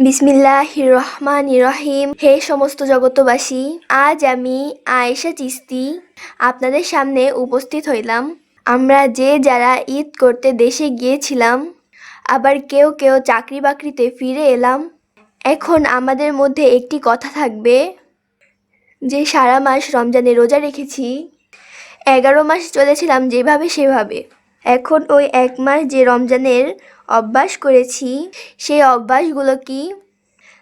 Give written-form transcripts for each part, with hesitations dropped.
বিসমিল্লাহির রহমানির রহিম। হে সমস্ত জগতবাসী, আজ আমি আয়েশা চিস্তি আপনাদের সামনে উপস্থিত হইলাম। আমরা যে যারা ঈদ করতে দেশে গিয়েছিলাম, আবার কেউ কেউ চাকরি বাকরিতে ফিরে এলাম। এখন আমাদের মধ্যে একটি কথা থাকবে যে সারা মাস রমজানে রোজা রেখেছি, 11 মাস চলেছিলাম যেভাবে সেভাবে। এখন ওই 1 মাস যে রমজানের অভ্যাস করেছি, সেই অভ্যাসগুলো কি?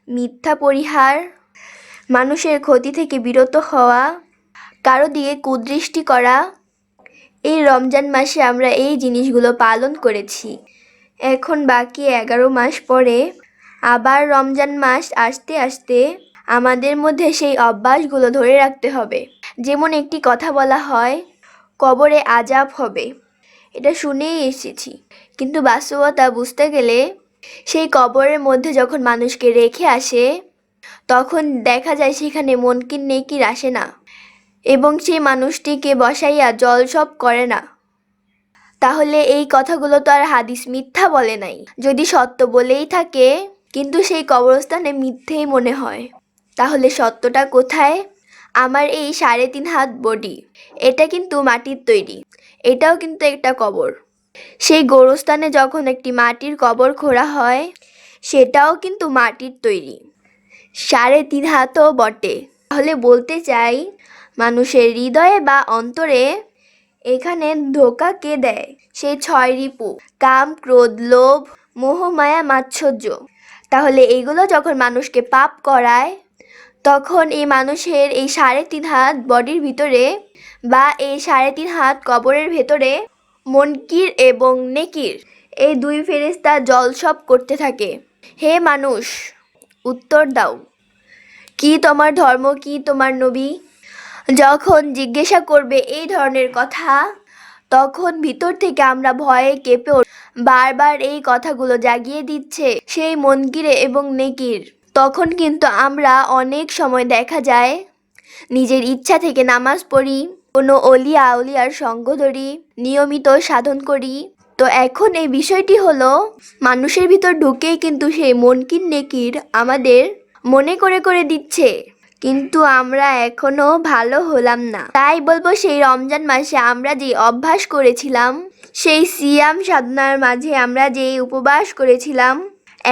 মিথ্যা পরিহার, মানুষের ক্ষতি থেকে বিরত হওয়া, কারো দিকে কুদৃষ্টি করা। এই রমজান মাসে আমরা এই জিনিসগুলো পালন করেছি। এখন বাকি 11 মাস পরে আবার রমজান মাস আসতে আসতে আমাদের মধ্যে সেই অভ্যাসগুলো ধরে রাখতে হবে। যেমন একটি কথা বলা হয়, কবরে আযাব হবে। এটা শুনেই এসেছি, কিন্তু বাস্তবতা বুঝতে গেলে সেই কবরের মধ্যে যখন মানুষকে রেখে আসে, তখন দেখা যায় সেখানে মুনকির নেকির আসে না, এবং সেই মানুষটিকে বসাইয়া জলসব করে না। তাহলে এই কথাগুলো তো আর হাদিস মিথ্যা বলে নাই। যদি সত্য বলেই থাকে, কিন্তু সেই কবরস্থানে মিথ্যেই মনে হয়, তাহলে সত্যটা কোথায়? আমার এই 3.5 হাত বডি, এটা কিন্তু মাটির তৈরি, এটাও কিন্তু একটা কবর। সেই গোরস্থানে যখন একটি মাটির কবর খোঁড়া হয়, সেটাও কিন্তু মাটির তৈরি, 3.5 হাতও বটে। তাহলে বলতে চাই, মানুষের হৃদয়ে বা অন্তরে এখানে ধোঁকা কে দেয়? সেই 6 রিপু, কাম, ক্রোধ, লোভ, মোহ, মায়া, মাৎসর্য। তাহলে এইগুলো যখন মানুষকে পাপ করায়, তখন এই মানুষের এই 3.5 হাত বডির ভিতরে বা এই 3.5 হাত কবরের ভেতরে মুনকির এবং নেকির এই 2 ফেরেশতা জলসব করতে থাকে। হে মানুষ, উত্তর দাও, কি তোমার ধর্ম, কি তোমার নবী? যখন জিজ্ঞাসা করবে এই ধরনের কথা, তখন ভিতর থেকে আমরা ভয়ে কেঁপে বারবার এই কথাগুলো জাগিয়ে দিচ্ছে সেই মুনকির এবং নেকির। তখন কিন্তু আমরা অনেক সময় দেখা যায় নিজের ইচ্ছা থেকে নামাজ পড়ি, কোনো অলিয়া আউলিয়ার সঙ্গ ধরি, নিয়মিত সাধন করি। তো এখন এই বিষয়টি হলো, মানুষের ভিতর ঢুকেই কিন্তু সেই মুনকির নেকির আমাদের মনে করে করে দিচ্ছে, কিন্তু আমরা এখনো ভালো হলাম না। তাই বলবো, সেই রমজান মাসে আমরা যে অভ্যাস করেছিলাম, সেই সিয়াম সাধনার মাঝে আমরা যে উপবাস করেছিলাম,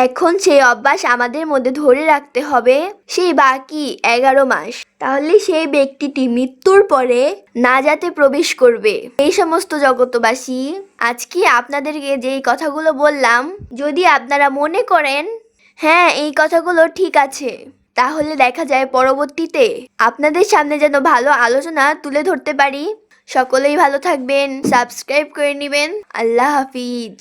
এখন সেই অভ্যাস আমাদের মধ্যে ধরে রাখতে হবে সেই বাকি 11 মাস। তাহলে সেই ব্যক্তিটি মৃত্যুর পরে নাজাতে প্রবেশ করবে। এই সমস্ত জগতবাসী, আজকে আপনাদেরকে যেই কথাগুলো বললাম, যদি আপনারা মনে করেন হ্যাঁ এই কথাগুলো ঠিক আছে, তাহলে দেখা যায় পরবর্তীতে আপনাদের সামনে যেন ভালো আলোচনা তুলে ধরতে পারি। সকলেই ভালো থাকবেন, সাবস্ক্রাইব করে নেবেন। আল্লাহ হাফিজ।